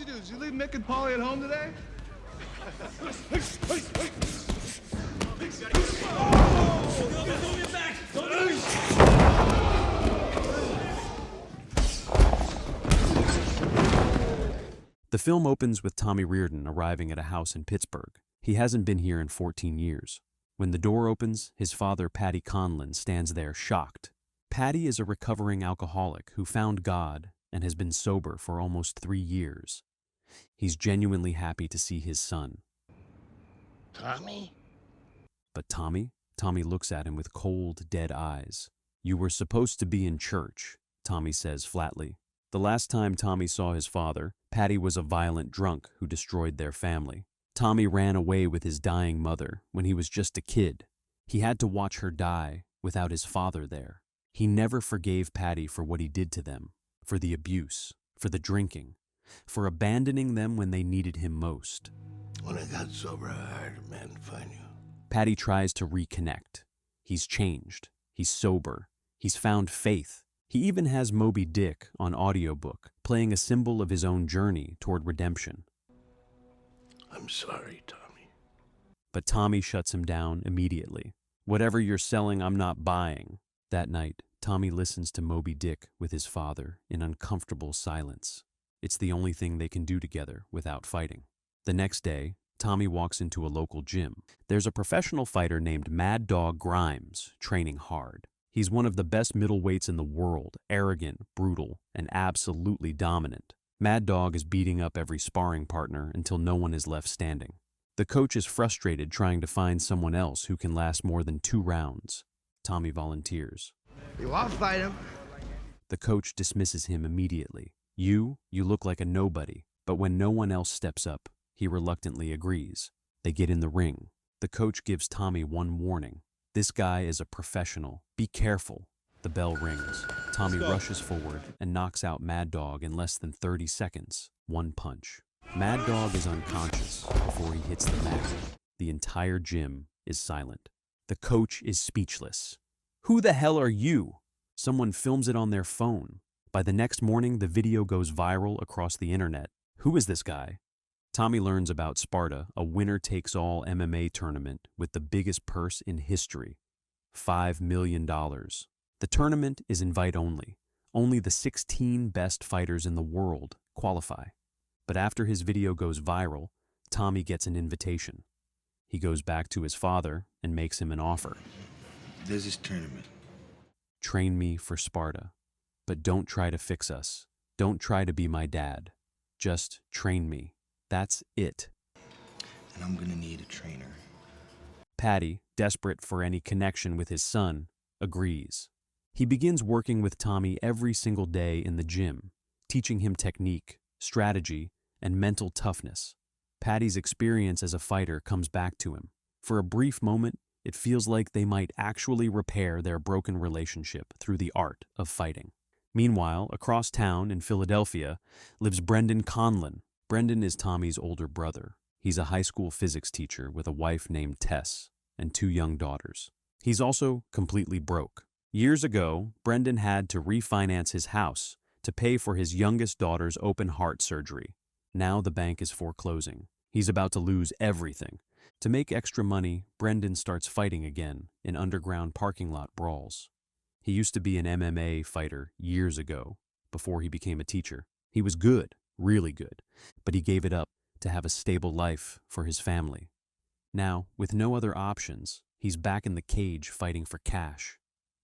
you do? Did you leave Mick and Polly at home today? The film opens with Tommy Reardon arriving at a house in Pittsburgh. He hasn't been here in 14 years. When the door opens, his father, Paddy Conlon, stands there shocked. Paddy is a recovering alcoholic who found God and has been sober for almost 3 years. He's genuinely happy to see his son. Tommy? But Tommy looks at him with cold, dead eyes. "You were supposed to be in church," Tommy says flatly. The last time Tommy saw his father, Paddy was a violent drunk who destroyed their family. Tommy ran away with his dying mother when he was just a kid. He had to watch her die without his father there. He never forgave Paddy for what he did to them, for the abuse, for the drinking, for abandoning them when they needed him most. When I got sober, I hired a man to find you. Paddy tries to reconnect. He's changed. He's sober. He's found faith. He even has Moby Dick on audiobook, playing a symbol of his own journey toward redemption. I'm sorry, Tommy. But Tommy shuts him down immediately. "Whatever you're selling, I'm not buying." That night, Tommy listens to Moby Dick with his father in uncomfortable silence. It's the only thing they can do together without fighting. The next day, Tommy walks into a local gym. There's a professional fighter named Mad Dog Grimes training hard. He's one of the best middleweights in the world, arrogant, brutal, and absolutely dominant. Mad Dog is beating up every sparring partner until no one is left standing. The coach is frustrated trying to find someone else who can last more than 2 rounds. Tommy volunteers. I'll fight him. The coach dismisses him immediately. You look like a nobody." But when no one else steps up, he reluctantly agrees. They get in the ring. The coach gives Tommy one warning. "This guy is a professional. Be careful." The bell rings. Tommy rushes forward and knocks out Mad Dog in less than 30 seconds. One punch. Mad Dog is unconscious before he hits the mat. The entire gym is silent. The coach is speechless. "Who the hell are you?" Someone films it on their phone. By the next morning, the video goes viral across the internet. Who is this guy? Tommy learns about Sparta, a winner-takes-all MMA tournament with the biggest purse in history, $5 million. The tournament is invite-only. Only the 16 best fighters in the world qualify. But after his video goes viral, Tommy gets an invitation. He goes back to his father and makes him an offer. There's this tournament. "Train me for Sparta, but don't try to fix us. Don't try to be my dad. Just train me. That's it." And I'm gonna need a trainer. Paddy, desperate for any connection with his son, agrees. He begins working with Tommy every single day in the gym, teaching him technique, strategy, and mental toughness. Paddy's experience as a fighter comes back to him. For a brief moment, it feels like they might actually repair their broken relationship through the art of fighting. Meanwhile, across town in Philadelphia lives Brendan Conlon. Brendan is Tommy's older brother. He's a high school physics teacher with a wife named Tess and 2 young daughters. He's also completely broke. Years ago, Brendan had to refinance his house to pay for his youngest daughter's open heart surgery. Now the bank is foreclosing. He's about to lose everything. To make extra money, Brendan starts fighting again in underground parking lot brawls. He used to be an MMA fighter years ago, before he became a teacher. He was good, really good, but he gave it up to have a stable life for his family. Now, with no other options, he's back in the cage fighting for cash.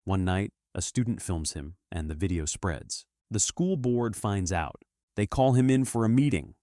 One night, a student films him, and the video spreads. The school board finds out. They call him in for a meeting.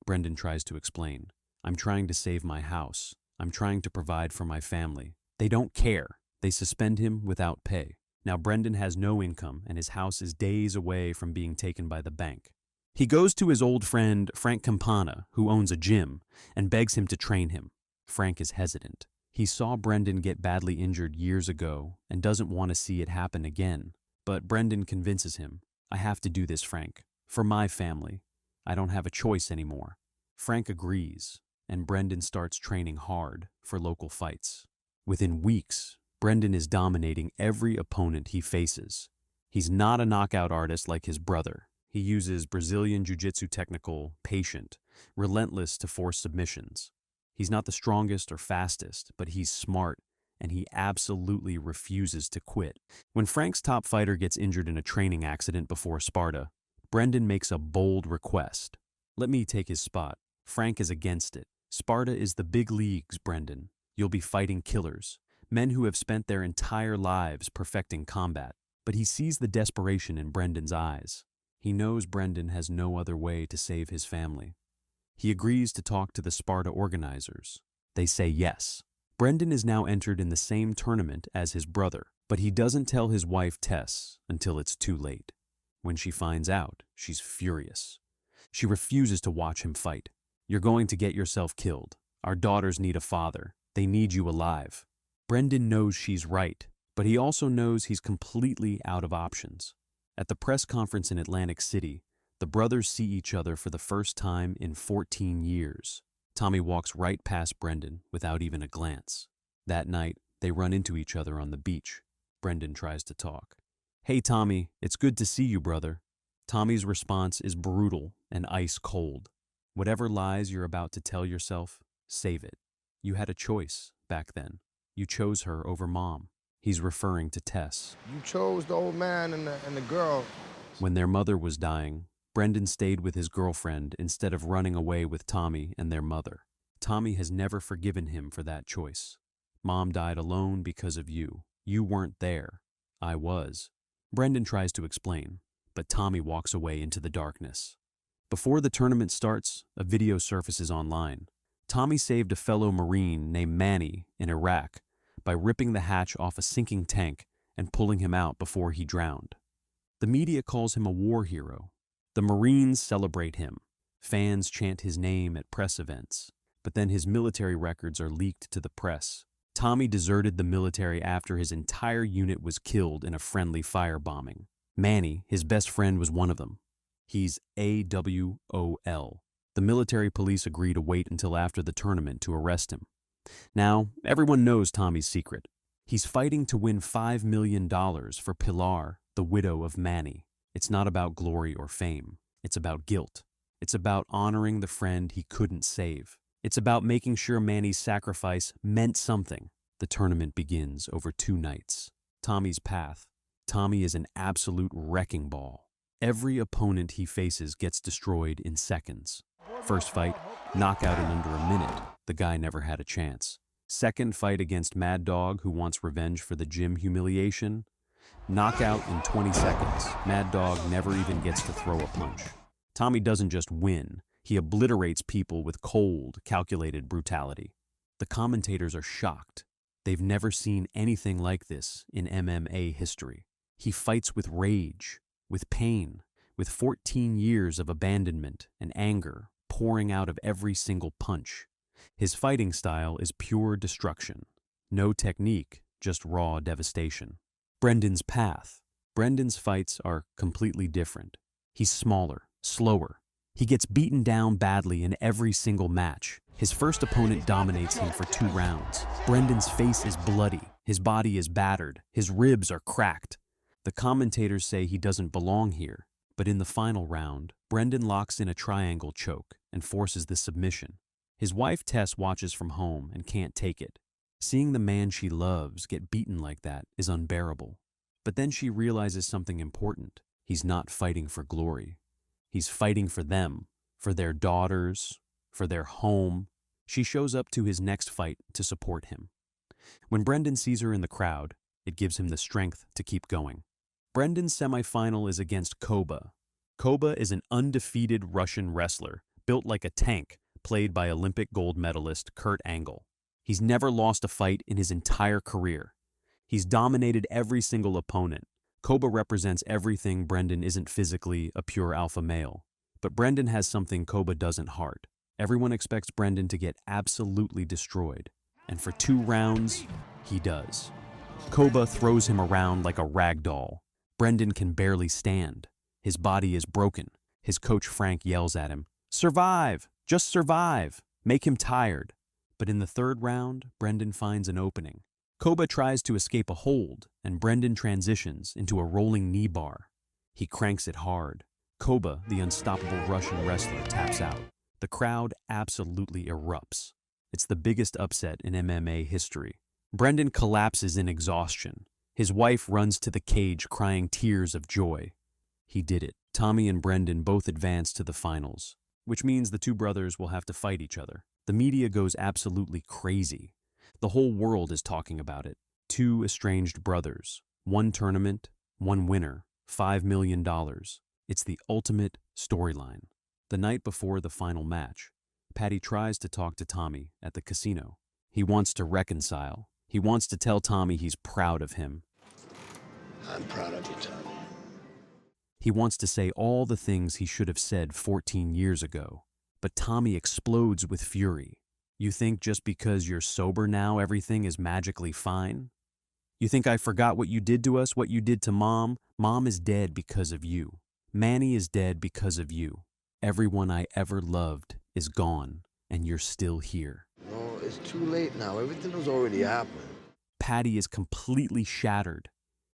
Brendan tries to explain. "I'm trying to save my house. I'm trying to provide for my family." They don't care. They suspend him without pay. Now Brendan has no income, and his house is days away from being taken by the bank. He goes to his old friend Frank Campana, who owns a gym, and begs him to train him. Frank is hesitant. He saw Brendan get badly injured years ago and doesn't want to see it happen again. But Brendan convinces him, "I have to do this, Frank. For my family. I don't have a choice anymore." Frank agrees, and Brendan starts training hard for local fights. Within weeks, Brendan is dominating every opponent he faces. He's not a knockout artist like his brother. He uses Brazilian jiu-jitsu technical, patient, relentless to force submissions. He's not the strongest or fastest, but he's smart, and he absolutely refuses to quit. When Frank's top fighter gets injured in a training accident before Sparta, Brendan makes a bold request. Let me take his spot. Frank is against it. Sparta is the big leagues, Brendan. You'll be fighting killers, men who have spent their entire lives perfecting combat. But he sees the desperation in Brendan's eyes. He knows Brendan has no other way to save his family. He agrees to talk to the Sparta organizers. They say yes. Brendan is now entered in the same tournament as his brother, but he doesn't tell his wife Tess until it's too late. When she finds out, she's furious. She refuses to watch him fight. You're going to get yourself killed. Our daughters need a father. They need you alive. Brendan knows she's right, but he also knows he's completely out of options. At the press conference in Atlantic City, the brothers see each other for the first time in 14 years. Tommy walks right past Brendan without even a glance. That night, they run into each other on the beach. Brendan tries to talk. "Hey, Tommy, it's good to see you, brother." Tommy's response is brutal and ice cold. Whatever lies you're about to tell yourself, save it. You had a choice back then. You chose her over Mom. He's referring to Tess. You chose the old man and the girl. When their mother was dying, Brendan stayed with his girlfriend instead of running away with Tommy and their mother. Tommy has never forgiven him for that choice. Mom died alone because of you. You weren't there. I was. Brendan tries to explain, but Tommy walks away into the darkness. Before the tournament starts, a video surfaces online. Tommy saved a fellow Marine named Manny in Iraq by ripping the hatch off a sinking tank and pulling him out before he drowned. The media calls him a war hero. The Marines celebrate him. Fans chant his name at press events. But then his military records are leaked to the press. Tommy deserted the military after his entire unit was killed in a friendly firebombing. Manny, his best friend, was one of them. He's AWOL. The military police agree to wait until after the tournament to arrest him. Now, everyone knows Tommy's secret. He's fighting to win $5 million for Pilar, the widow of Manny. It's not about glory or fame. It's about guilt. It's about honoring the friend he couldn't save. It's about making sure Manny's sacrifice meant something. The tournament begins over 2 nights. Tommy's path. Tommy is an absolute wrecking ball. Every opponent he faces gets destroyed in seconds. First fight, knockout in under a minute. The guy never had a chance. Second fight against Mad Dog, who wants revenge for the gym humiliation. Knockout in 20 seconds. Mad Dog never even gets to throw a punch. Tommy doesn't just win. He obliterates people with cold, calculated brutality. The commentators are shocked. They've never seen anything like this in MMA history. He fights with rage, with pain, with 14 years of abandonment and anger pouring out of every single punch. His fighting style is pure destruction. No technique, just raw devastation. Brendan's path. Brendan's fights are completely different. He's smaller, slower. He gets beaten down badly in every single match. His first opponent dominates him for 2 rounds. Brendan's face is bloody. His body is battered. His ribs are cracked. The commentators say he doesn't belong here. But in the final round, Brendan locks in a triangle choke and forces the submission. His wife Tess watches from home and can't take it. Seeing the man she loves get beaten like that is unbearable. But then she realizes something important. He's not fighting for glory. He's fighting for them, for their daughters, for their home. She shows up to his next fight to support him. When Brendan sees her in the crowd, it gives him the strength to keep going. Brendan's semifinal is against Koba. Koba is an undefeated Russian wrestler, built like a tank, played by Olympic gold medalist Kurt Angle. He's never lost a fight in his entire career. He's dominated every single opponent. Koba represents everything Brendan isn't physically a pure alpha male. But Brendan has something Koba doesn't heart. Everyone expects Brendan to get absolutely destroyed. And for 2 rounds, he does. Koba throws him around like a rag doll. Brendan can barely stand. His body is broken. His coach Frank yells at him, "Survive! Just survive! Make him tired." But in the 3rd round, Brendan finds an opening. Koba tries to escape a hold, and Brendan transitions into a rolling knee bar. He cranks it hard. Koba, the unstoppable Russian wrestler, taps out. The crowd absolutely erupts. It's the biggest upset in MMA history. Brendan collapses in exhaustion. His wife runs to the cage crying tears of joy. He did it. Tommy and Brendan both advance to the finals, which means the two brothers will have to fight each other. The media goes absolutely crazy. The whole world is talking about it. Two estranged brothers, one tournament, one winner, $5 million. It's the ultimate storyline. The night before the final match, Patty tries to talk to Tommy at the casino. He wants to reconcile. He wants to tell Tommy he's proud of him. I'm proud of you, Tommy. He wants to say all the things he should have said 14 years ago. But Tommy explodes with fury. You think just because you're sober now everything is magically fine? You think I forgot what you did to us, what you did to Mom? Mom is dead because of you. Manny is dead because of you. Everyone I ever loved is gone, and you're still here. No, it's too late now. Everything was already happening. Patty is completely shattered.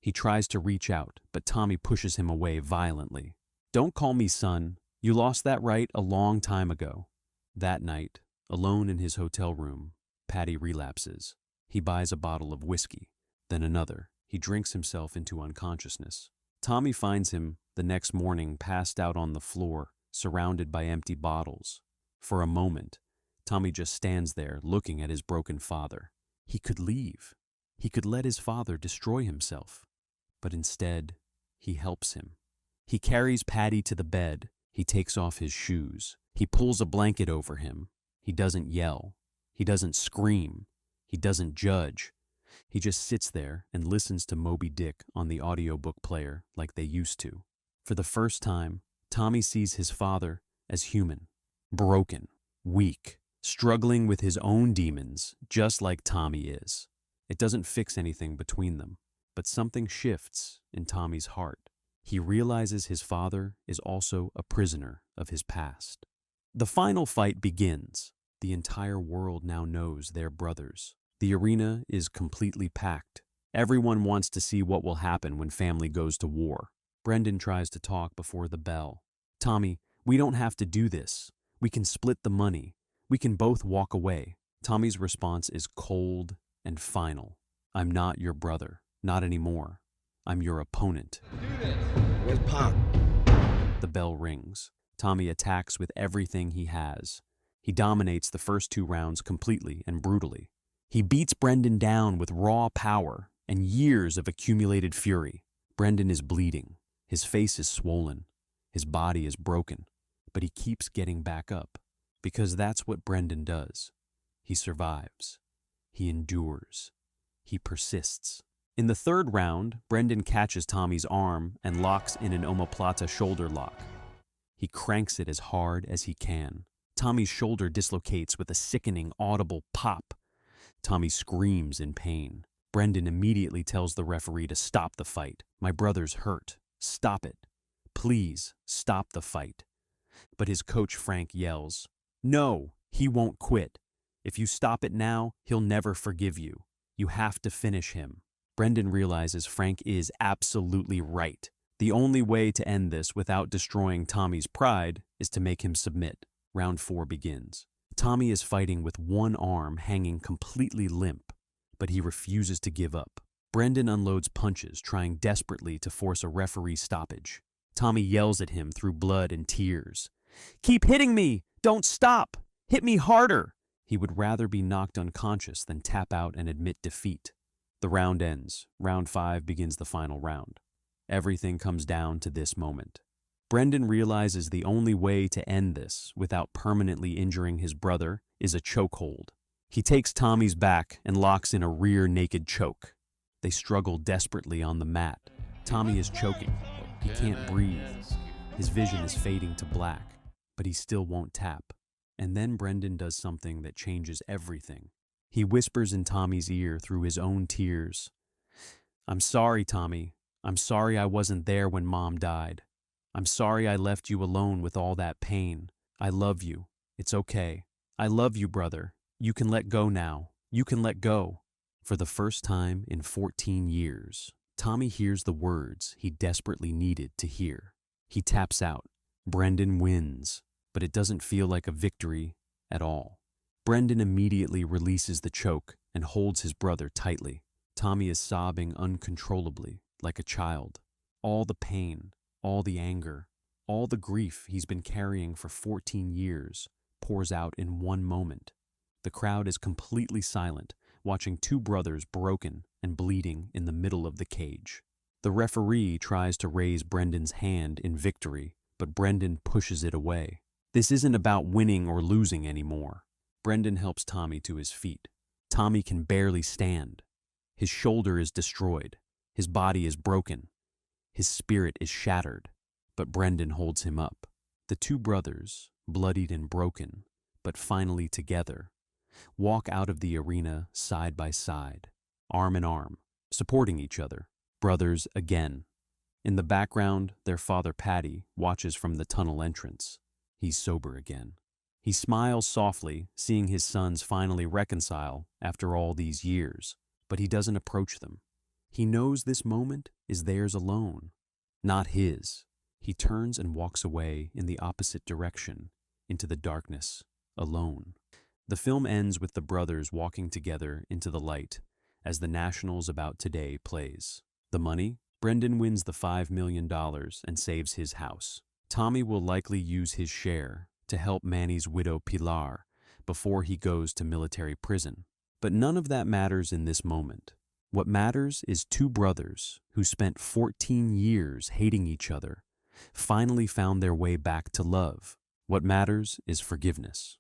He tries to reach out, but Tommy pushes him away violently. Don't call me son. You lost that right a long time ago. That night, alone in his hotel room, Patty relapses. He buys a bottle of whiskey, then another. He drinks himself into unconsciousness. Tommy finds him the next morning passed out on the floor, surrounded by empty bottles. For a moment, Tommy just stands there looking at his broken father. He could leave. He could let his father destroy himself. But instead, he helps him. He carries Patty to the bed. He takes off his shoes. He pulls a blanket over him. He doesn't yell. He doesn't scream. He doesn't judge. He just sits there and listens to Moby Dick on the audiobook player like they used to. For the first time, Tommy sees his father as human, broken, weak, struggling with his own demons, just like Tommy is. It doesn't fix anything between them, but something shifts in Tommy's heart. He realizes his father is also a prisoner of his past. The final fight begins. The entire world now knows they're brothers. The arena is completely packed. Everyone wants to see what will happen when family goes to war. Brendan tries to talk before the bell. Tommy, we don't have to do this. We can split the money. We can both walk away. Tommy's response is cold and final. I'm not your brother. Not anymore. I'm your opponent. Where's Pop? The bell rings. Tommy attacks with everything he has. He dominates the first 2 rounds completely and brutally. He beats Brendan down with raw power and years of accumulated fury. Brendan is bleeding. His face is swollen. His body is broken. But he keeps getting back up because that's what Brendan does. He survives. He endures. He persists. In the 3rd round, Brendan catches Tommy's arm and locks in an omoplata shoulder lock. He cranks it as hard as he can. Tommy's shoulder dislocates with a sickening, audible pop. Tommy screams in pain. Brendan immediately tells the referee to stop the fight. My brother's hurt. Stop it. Please, stop the fight. But his coach Frank yells, No, he won't quit. If you stop it now, he'll never forgive you. You have to finish him. Brendan realizes Frank is absolutely right. The only way to end this without destroying Tommy's pride is to make him submit. Round 4 begins. Tommy is fighting with one arm hanging completely limp, but he refuses to give up. Brendan unloads punches, trying desperately to force a referee stoppage. Tommy yells at him through blood and tears. Keep hitting me! Don't stop! Hit me harder! He would rather be knocked unconscious than tap out and admit defeat. The round ends. Round 5 begins the final round. Everything comes down to this moment. Brendan realizes the only way to end this without permanently injuring his brother is a chokehold. He takes Tommy's back and locks in a rear naked choke. They struggle desperately on the mat. Tommy is choking. He can't breathe. His vision is fading to black, but he still won't tap. And then Brendan does something that changes everything. He whispers in Tommy's ear through his own tears. I'm sorry, Tommy. I'm sorry I wasn't there when Mom died. I'm sorry I left you alone with all that pain. I love you. It's okay. I love you, brother. You can let go now. You can let go. For the first time in 14 years, Tommy hears the words he desperately needed to hear. He taps out. Brendan wins, but it doesn't feel like a victory at all. Brendan immediately releases the choke and holds his brother tightly. Tommy is sobbing uncontrollably, like a child. All the pain, all the anger, all the grief he's been carrying for 14 years pours out in one moment. The crowd is completely silent, watching two brothers broken and bleeding in the middle of the cage. The referee tries to raise Brendan's hand in victory, but Brendan pushes it away. This isn't about winning or losing anymore. Brendan helps Tommy to his feet. Tommy can barely stand. His shoulder is destroyed. His body is broken. His spirit is shattered. But Brendan holds him up. The two brothers, bloodied and broken, but finally together, walk out of the arena side by side, arm in arm, supporting each other. Brothers again. In the background, their father Patty watches from the tunnel entrance. He's sober again. He smiles softly, seeing his sons finally reconcile after all these years, but he doesn't approach them. He knows this moment is theirs alone, not his. He turns and walks away in the opposite direction, into the darkness, alone. The film ends with the brothers walking together into the light as the Nationals About Today plays. The money? Brendan wins the $5 million and saves his house. Tommy will likely use his share to help Manny's widow Pilar before he goes to military prison. But none of that matters in this moment. What matters is two brothers who spent 14 years hating each other finally found their way back to love. What matters is forgiveness.